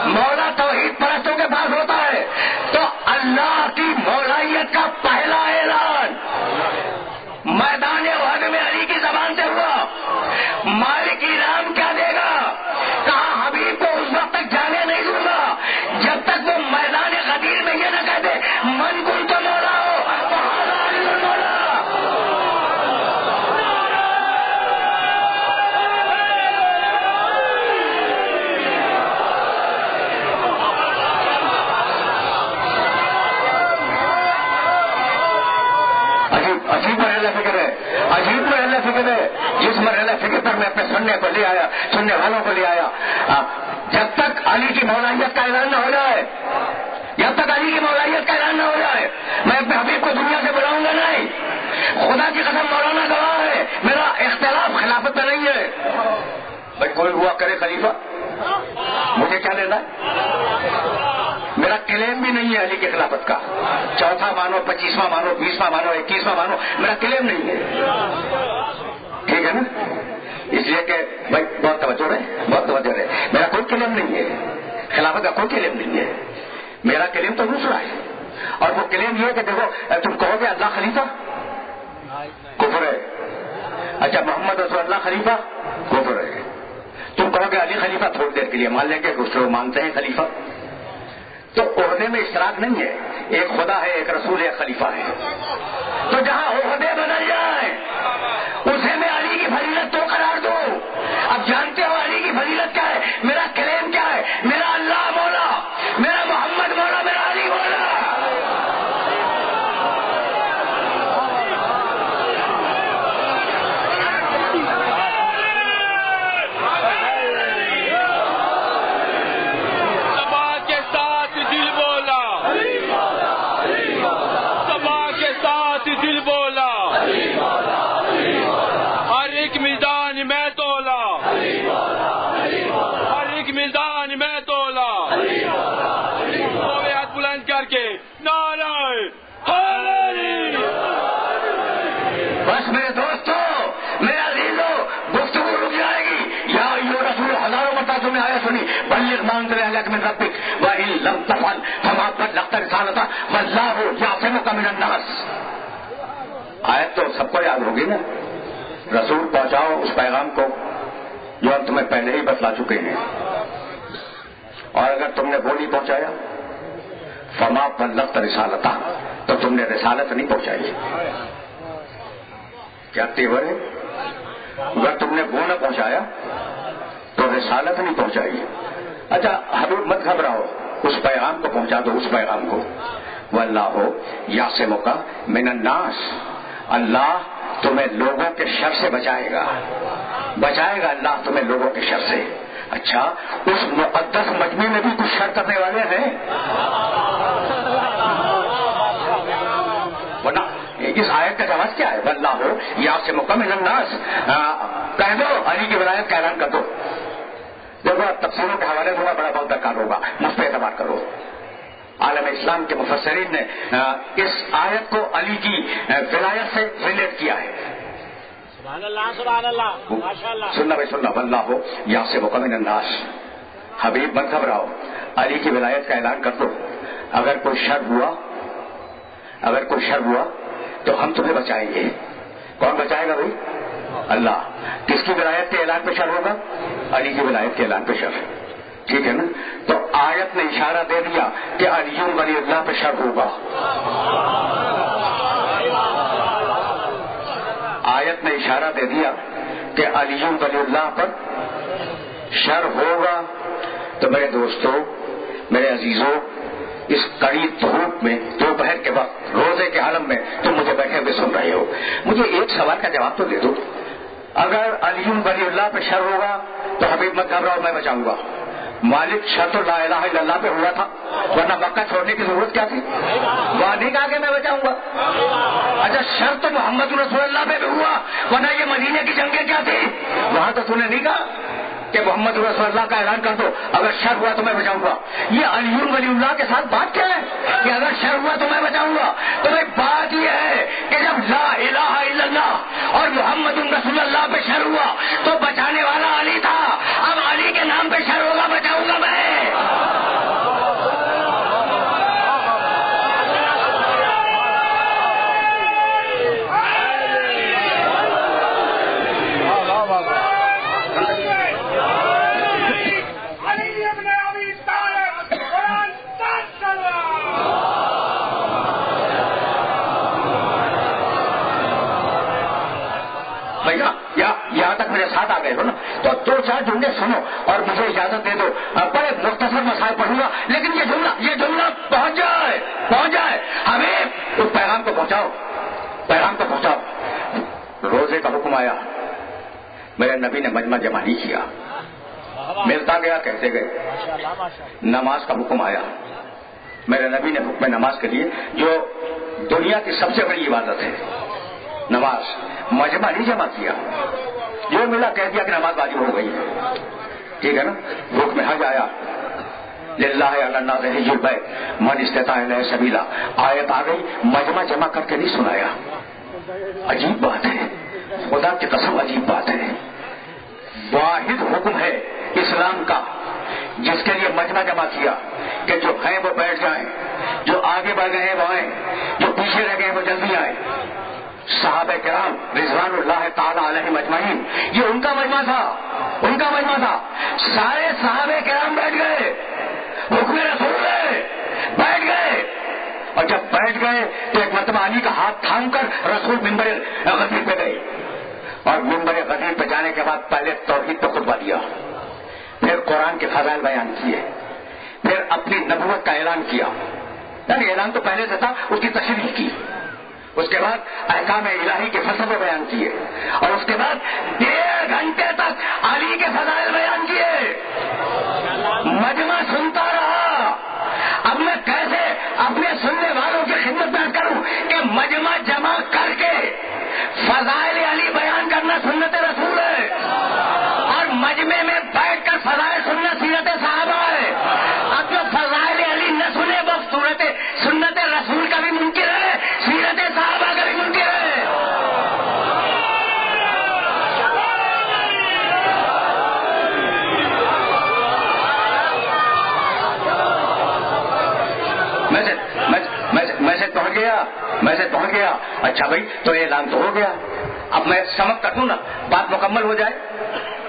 مولا توحید پرستوں کے پاس ہوتا ہے۔ تو اللہ کی مولائیت کا پہلا اعلان میدان احد میں علی کی زبان سے ہوا۔ مالک انعام کیا دے گا؟ کہا حبیب کو اس وقت تک جانے نہیں دوں گا جب تک وہ میدان غدیر میں یہ نہ کہہ دے من کنت مولا ہو عجیب مرحلہ فکر ہے، عجیب مرحلہ فکر ہے، جس مرحلہ فکر پر میں اپنے سننے والوں کو لے آیا۔ جب تک علی کی مولائیت کا اعلان نہ ہو جائے، جب تک علی کی مولائیت کا اعلان نہ ہو جائے، میں اپنے حبیب کو دنیا سے بلاؤں گا نہیں۔ خدا کی قسم مولانا گواہ ہے، میرا اختلاف خلافت میں نہیں ہے۔ بھائی کوئی ہوا کرے خلیفہ، مجھے کیا لینا ہے؟ میرا کلیم بھی نہیں ہے علی کی خلافت کا، چوتھا مانو، 25واں مانو، 20واں مانو، 21واں مانو، میرا کلیم نہیں ہے، ٹھیک ہے نا؟ اس لیے کہ بھائی بہت توجہ رہے، میرا کوئی کلیم نہیں ہے، خلافت کا کوئی کلیم نہیں ہے، میرا کلیم تو دوسرا ہے، اور وہ کلیم یہ ہے کہ دیکھو تم کہو گے اللہ خلیفہ کفر ہے، اچھا محمد رسول اللہ خلیفہ کفر ہے، تم کہو گے علی خلیفہ تھوڑی دیر کے لیے مان لیں گے، کچھ لوگ مانتے ہیں خلیفہ، تو عہدے میں اشتراک نہیں ہے، ایک خدا ہے، ایک رسول ہے، ایک خلیفہ ہے، تو جہاں عہدے بدل جائیں اسے میں علی کی فضیلت تو قرار دو۔ اب جانتے ہو علی کی فضیلت کیا ہے، میرا کلیم کیا ہے، میرا اللہ مولا، میرا محمد مولا، میرا علی مولا۔ بس میرے دوستو، میرے عزیزو، گفتگو رک جائے گی، یا ایھا رسول ہزاروں مرتبہ تم نے آیا سنی، بلغ ما انزل الیک من ربک وان لم تفعل فما بلغت رسالتہ واللہ یعصمک من الناس۔ آیت تو سب کو یاد ہوگی نا، رسول پہنچاؤ اس پیغام کو جو ہم تمہیں پہلے ہی بتلا چکے ہیں، اور اگر تم نے وہ نہیں پہنچایا فما بلغت رسالتہ، تو تم نے رسالت نہیں پہنچائی۔ کیا تیور ہے؟ اگر تم نے وہ نہ پہنچایا تو رسالت نہیں پہنچائی۔ اچھا حبیب مت گھبراؤ، اس پیغام کو پہنچا دو، اس پیغام کو۔ واللہ یعصمک من الناس، اللہ تمہیں لوگوں کے شر سے بچائے گا اللہ تمہیں لوگوں کے شر سے۔ اچھا اس مقدس مجمع میں بھی کچھ شر کرنے والے ہیں، ورنہ اس آیت کا جواز کیا ہے؟ واللہ یعصمک من الناس، کہہ دو علی کی ولایت کا اعلان کر دو۔ دیکھو تفسیروں کے حوالے دوں گا، بڑا بہت درکار ہوگا، مجھ پہ اعتبار کرو۔ عالم اسلام کے مفسرین نے اس آیت کو علی کی ولایت سے ریلیٹ کیا ہے۔ سبحان اللہ سبحان اللہ، ماشاء اللہ۔ سننا بھائی سننا، واللہ یعصمک من الناس، حبیب مت گھبراؤ، علی کی ولایت کا اعلان کر دو۔ اگر کوئی شر ہوا تو ہم تمہیں بچائیں گے۔ کون بچائے گا بھائی؟ اللہ۔ کس کی ولایت کے اعلان پہ شر ہوگا؟ علی کی ولایت کے اعلان پہ شر، ٹھیک ہے نا؟ تو آیت نے اشارہ دے دیا کہ علی ولی اللہ پہ شر ہوگا۔ آیت نے اشارہ دے دیا کہ علی ولی اللہ پر شر ہوگا۔ تو میرے دوستو، میرے عزیزوں، اس کڑی دھوپ میں دوپہر کے وقت روزے کے عالم میں تم مجھے بیٹھے ہوئے سن رہے ہو، مجھے ایک سوال کا جواب تو دے دو۔ اگر علی ولی اللہ پہ شر ہوگا تو حبیب مت گھبراؤ، میں بچاؤں گا۔ مالک شر تو لا الہ الا اللہ پہ ہوا تھا، ورنہ مکہ چھوڑنے کی ضرورت کیا تھی؟ وہاں نہیں کہا کہ میں بچاؤں گا۔ اچھا شر تو محمد رسول اللہ پہ بھی ہوا، ورنہ یہ مدینے کی جنگیں کیا تھی؟ وہاں تو نے نہیں کہا کہ محمد رسول اللہ کا اعلان کر دو، اگر شر ہوا تو میں بچاؤں گا۔ یہ علی ولی اللہ کے ساتھ بات کیا ہے کہ اگر شر ہوا تو میں بچاؤں گا؟ تو ایک بات یہ ہے کہ جب لا الہ الا اللہ اور محمد رسول اللہ پہ شر ہوا تو بچانے والا علی تھا، اب علی کے نام پہ شر ہوگا، بچاؤں گا میں۔ یہاں تک میرے ساتھ آ گئے ہو نا، تو دو چار جملے سنو اور مجھے اجازت دے دو۔ بڑے مختصر مسائل پڑھوں گا، لیکن یہ جملہ پہنچ جائے۔ حبیب اس پیغام کو پہنچاؤ۔ روزے کا حکم آیا، میرے نبی نے مجمع جمع نہیں کیا، ملتا گیا کہتے گئے۔ نماز کا حکم آیا، میرے نبی نے حکم نماز کے لیے، جو دنیا کی سب سے بڑی عبادت ہے نماز، مجمع نہیں جمع کیا، جو ملا کہہ دیا کہ نماز واجب ہو گئی ہے، ٹھیک ہے نا؟ حکم حج آیا، للہ علی الناس حج البیت من استطاع الیہ سبیلا، آیت آ گئی، مجمع جمع کر کے نہیں سنایا۔ عجیب بات ہے، خدا کی قسم عجیب بات ہے واحد حکم ہے اسلام کا جس کے لیے مجمع جمع کیا کہ جو ہیں وہ بیٹھ جائیں، جو آگے بڑھ گئے ہیں وہ آئیں، جو پیچھے رہ گئے وہ جلدی آئیں۔ صحابہ کرام رضوان اللہ تعالی علیہم اجمعین، یہ ان کا مجمع تھا، ان کا مجمع تھا۔ سارے صحابہ کرام بیٹھ گئے، حکم رسول ہے، بیٹھ گئے۔ اور جب بیٹھ گئے تو ایک مرتبہ علی کا ہاتھ تھام کر رسول منبر غدیر پہ گئے، اور منبر غدیر پہ جانے کے بعد پہلے توحید پہ خطبہ دیا، پھر قرآن کے فضائل بیان کیے، پھر اپنی نبوت کا اعلان کیا، یعنی اعلان تو پہلے سے تھا، اس کی تشریح کی، اس کے بعد احکام الہی کے فلسفے بیان کیے، اور اس کے بعد 1.5 گھنٹے تک علی کے فضائل بیان کیے۔ مجمع سنتا رہا۔ اب میں کیسے اپنے سننے والوں کی خدمت میں کروں کہ مجمع جمع کر کے فضائل علی بیان کرنا سنت رسول ہے، اور مجمع میں بیٹھ کر فضائل سننا سیرت صحابہ ہے۔ اب جو فضائل علی نہ سنے وہ سنت رسول کا بھی منکر ہے، سیرت صحابہ کا بھی منکر ہے۔ میں سے پہنچ گیا۔ اچھا بھائی تو اعلان تو ہو گیا، اب میں سمجھ کر دوں نا، بات مکمل ہو جائے۔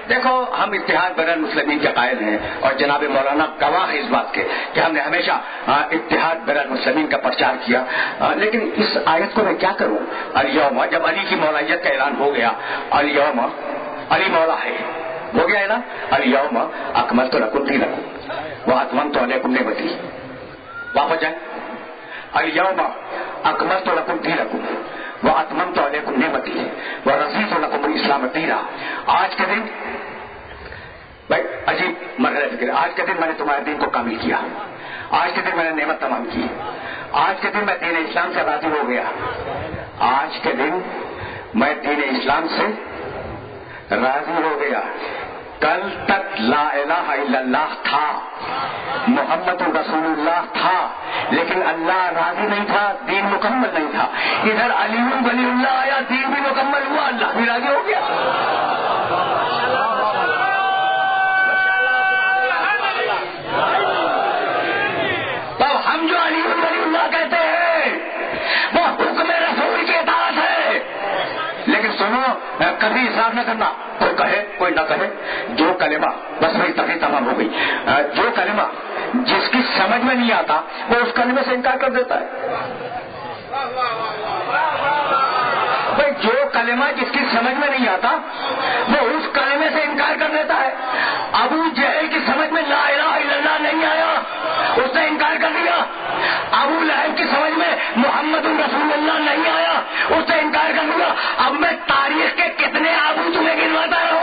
دیکھو ہم اتحاد بین المسلمین کے قائل ہیں، اور جناب مولانا گواہ ہے اس بات کے کہ ہم نے ہمیشہ اتحاد بین المسلمین کا پرچار کیا، لیکن اس آیت کو میں کیا کروں؟ الیوم، جب علی کی مولائیت کا اعلان ہو گیا، الیوم علی مولا ہے، ہو گیا اعلان، الیوم اکملت لکم دینکم واتممت علیکم نعمتی۔ واپس جائیں، الیوم اکملت لکم دینکم واتممت علیکم نعمتی ورضیت لکم الاسلام دینا۔ آج کے دن بھائی عجیب مرحلہ فکر، آج کے دن میں نے تمہارے دین کو کامل کیا، آج کے دن میں نے نعمت تمام کی، آج کے دن میں دین اسلام سے راضی ہو گیا، آج کے دن میں دین اسلام سے راضی ہو گیا۔ کل تک لا الہ الا اللہ تھا، محمد رسول اللہ تھا، لیکن اللہ راضی نہیں تھا، دین مکمل نہیں تھا۔ ادھر علی ولی اللہ آیا، دین بھی مکمل ہوا، اللہ بھی راضی ہو گیا۔ تو ہم جو علی ولی اللہ کہتے ہیں وہ حکم رسول کی اطاعت ہے، لیکن سنو کبھی اصرار نہ کرنا، کوئی کہے کوئی نہ کہے، جو کلمہ بس وہی تقریر تمام ہو گئی، جو کلمہ جس کی سمجھ میں نہیں آتا وہ اس کلمے سے انکار کر دیتا ہے۔ بھائی جو کلمہ جس کی سمجھ میں نہیں آتا وہ اس کلمے سے انکار کر دیتا ہے۔ ابو جہل کی سمجھ میں لا الہ الا اللہ نہیں آیا، اس نے انکار کر دیا۔ ابو لہب کی سمجھ میں محمد رسول اللہ نہیں آیا، اس نے انکار کر دیا۔ اب میں تاریخ کے کتنے ابو تمہیں گنواتا ہوں؟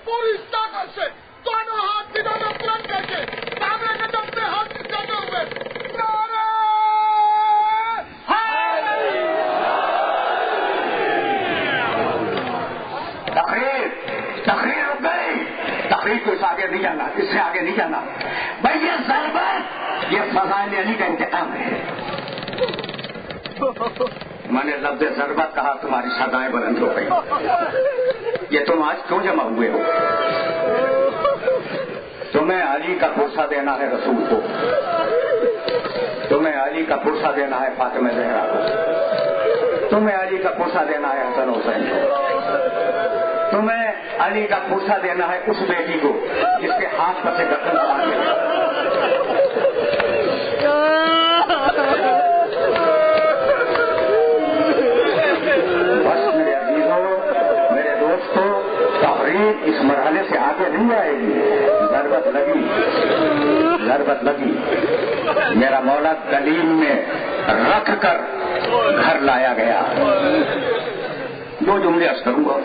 پوری طاقت سے دونوں ہاتھ دنوں میں بلند کر کے کعبے کے دم پہ ہاتھ لگے ہوئے نعرہ تقریر رک گئی، تقریر کو اس آگے نہیں جانا، اس سے آگے نہیں جانا۔ بھائی یہ ضربت، یہ فضائل علی کا انتقام ہے۔ میں نے لفظ ضربت کہا، تمہاری سزائیں بلند ہو گئی۔ یہ تم آج کیوں جمع ہوئے ہو؟ تمہیں علی کا پرسہ دینا ہے رسول کو، تمہیں علی کا پرسہ دینا ہے فاطمہ زہرا کو، تمہیں علی کا پرسہ دینا ہے حسن حسین کو، تمہیں علی کا پرسہ دینا ہے اس بیٹی کو جس کے ہاتھ پر سے گردن کاٹ گیا۔ بس میرے عزیزوں، میرے دوستوں، تحریر اس مرحلے سے آگے نہیں آئے گی۔ ضربت لگی، میرا مولا دلیل میں رکھ کر گھر لایا گیا۔ دو جملے عرض کروں گا۔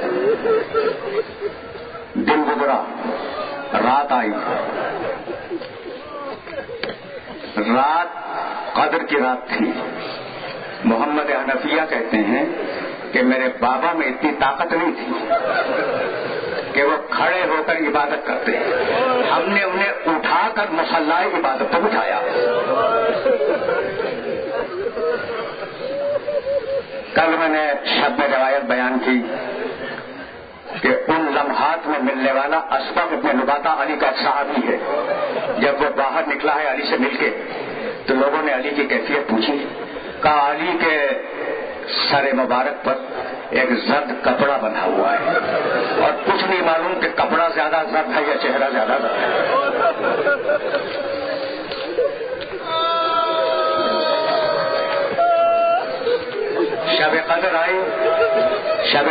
دن گزرا، رات آئی، رات قدر کی رات تھی۔ محمد حنفیہ کہتے ہیں کہ میرے بابا میں اتنی طاقت نہیں تھی کہ وہ کھڑے ہو کر عبادت کرتے. ہم نے انہیں اٹھا کر مصلی عبادت پر بٹھایا. کل میں نے شب میں روایت بیان کی کہ ان لمحات میں ملنے والا اسبق ابن نباتہ علی کا صحابی ہے. جب وہ باہر نکلا ہے علی سے مل کے تو لوگوں نے علی کی کیفیت پوچھی. کہا علی کے سر مبارک پر ایک زرد کپڑا بندھا ہوا ہے اور کچھ نہیں معلوم کہ کپڑا زیادہ زرد ہے یا چہرہ زیادہ زرد ہے. شب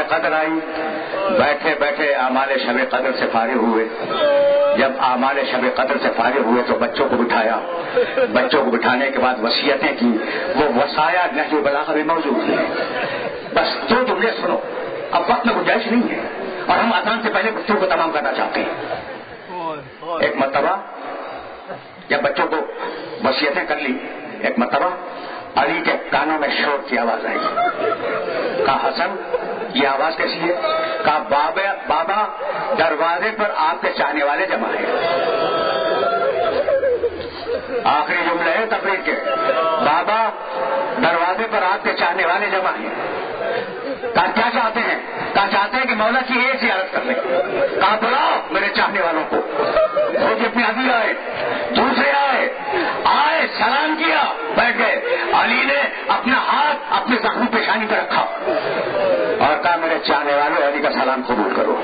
قدر آئی بیٹھے بیٹھے اعمال شب قدر سے فارغ ہوئے. جب اعمال شب قدر سے فارغ ہوئے تو بچوں کو بٹھایا. بچوں کو بٹھانے کے بعد وصیتیں کی. وہ وصایا نہج البلاغہ میں موجود ہیں. بس دو جملے سنو, اب وقت میں گنجائش نہیں ہے اور ہم اذان سے پہلے بچوں کو تمام کرنا چاہتے ہیں. ایک مرتبہ جب بچوں کو وصیتیں کر لی, ایک مرتبہ علی کے کانوں میں شور کی آواز آئی. کہا حسن یہ آواز کیسی ہے؟ کہا بابا دروازے پر آپ کے چاہنے والے جمع ہیں. آخری جملے ہیں تقریر کے, بابا دروازے پر آپ کے چاہنے والے جمع ہیں. کہا کیا چاہتے ہیں؟ کہا چاہتے ہیں کہ مولا کی ایک زیارت کر لیں. کہا بلاؤ میرے چاہنے والوں کو. وہ جتنے ابھی آئے, دوسرے آئے سلام کیا, بیٹھ گئے. علی نے اپنا ہاتھ اپنے زخمی پیشانی پہ رکھا اور کہا میرے چاہنے والوں علی کا سلام قبول کرو.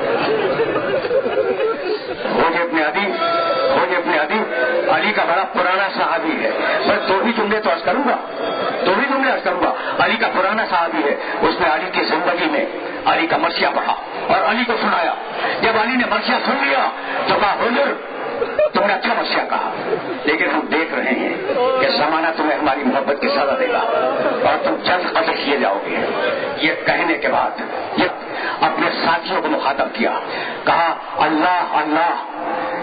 ہو جی اپنے ابھی علی کا بڑا پرانا صحابی ہے. میں دو ہی جملے تو عرض کروں گا. علی کا پرانا صحابی ہے. اس نے علی کی زندگی میں علی کا مرثیہ پڑھا اور علی کو سنایا. جب علی نے مرثیہ سن لیا تو کہا حضور تم نے اچھا مرثیہ کہا, لیکن ہم دیکھ رہے ہیں کہ زمانہ تمہیں ہماری محبت کی سزا دے گا اور تم جلد قتل کیے جاؤ گے. یہ کہنے کے بعد یہ اپنے ساتھیوں کو مخاطب کیا. کہا اللہ اللہ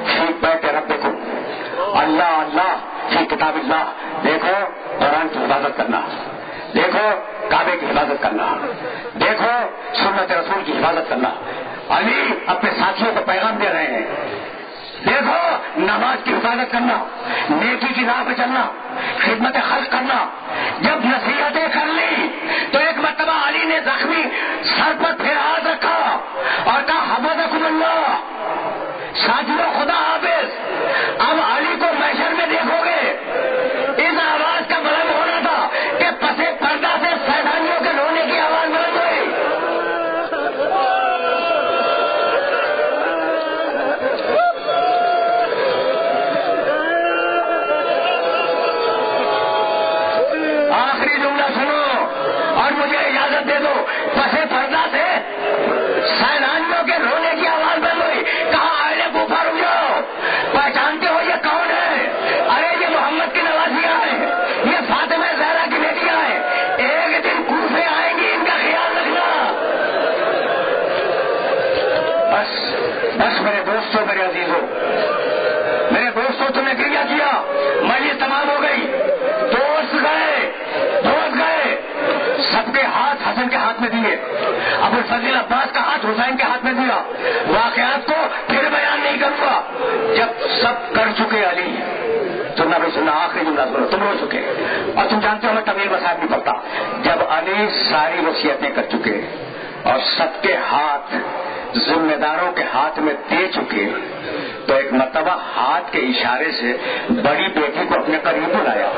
فی بیت ربکم, اللہ اللہ فی کتاب اللہ. دیکھو قرآن کی حفاظت کرنا, دیکھو کعبے کی حفاظت کرنا, دیکھو سنت رسول کی حفاظت کرنا. علی اپنے ساتھیوں کو پیغام دے رہے ہیں, دیکھو نماز کی حفاظت کرنا, نیکی کی راہ پہ چلنا, خدمت خلق کرنا. جب نصیحتیں کر لی تو ایک مرتبہ علی نے زخمی سر پر پھر ہاتھ رکھا اور کہا حفظکم اللہ. ساتھیوں خدا حافظ. اب علی کو محشر میں دیکھو گے. اس آواز کا بلند ہونا تھا کہ پسے پردہ سے سیلانیوں کے رونے کی آواز بلند ہوئی. آخری جملہ سنو اور مجھے اجازت دے دو. پسے پردہ سے سیلانیوں کے رونے کی آواز بند ہوئی. کہا اہل کوفہ رک جاؤ, پہچانتے ہو یہ کون ہے؟ ارے یہ محمد کی نوازیاں ہیں, یہ فاطمہ زہرا کی بیٹیاں ہیں. ایک دن کوفے آئیں گی, ان کا خیال رکھنا. بس میرے دوستوں, میرے عزیزوں, میرے دوستوں, تم نے کیا کیا؟ مجلس تمام ہو گئی, دوست گئے, سب کے ہاتھ حسن کے ہاتھ میں دیے, ابو الفضل عباس کا ہاتھ حسین کے ہاتھ میں دیا. واقعات کو پھر بیان نہیں کروں گا. جب سب کر چکے علی, سننا بھائی سننا, آخری جملہ سنو, تم رو چکے اور تم جانتے ہو میں طویل وسائل نہیں پڑتا. جب علی ساری وصیتیں کر چکے اور سب کے ہاتھ ذمہ داروں کے ہاتھ میں دے چکے تو ایک مرتبہ ہاتھ کے اشارے سے بڑی بیٹی کو اپنے قریب بلایا.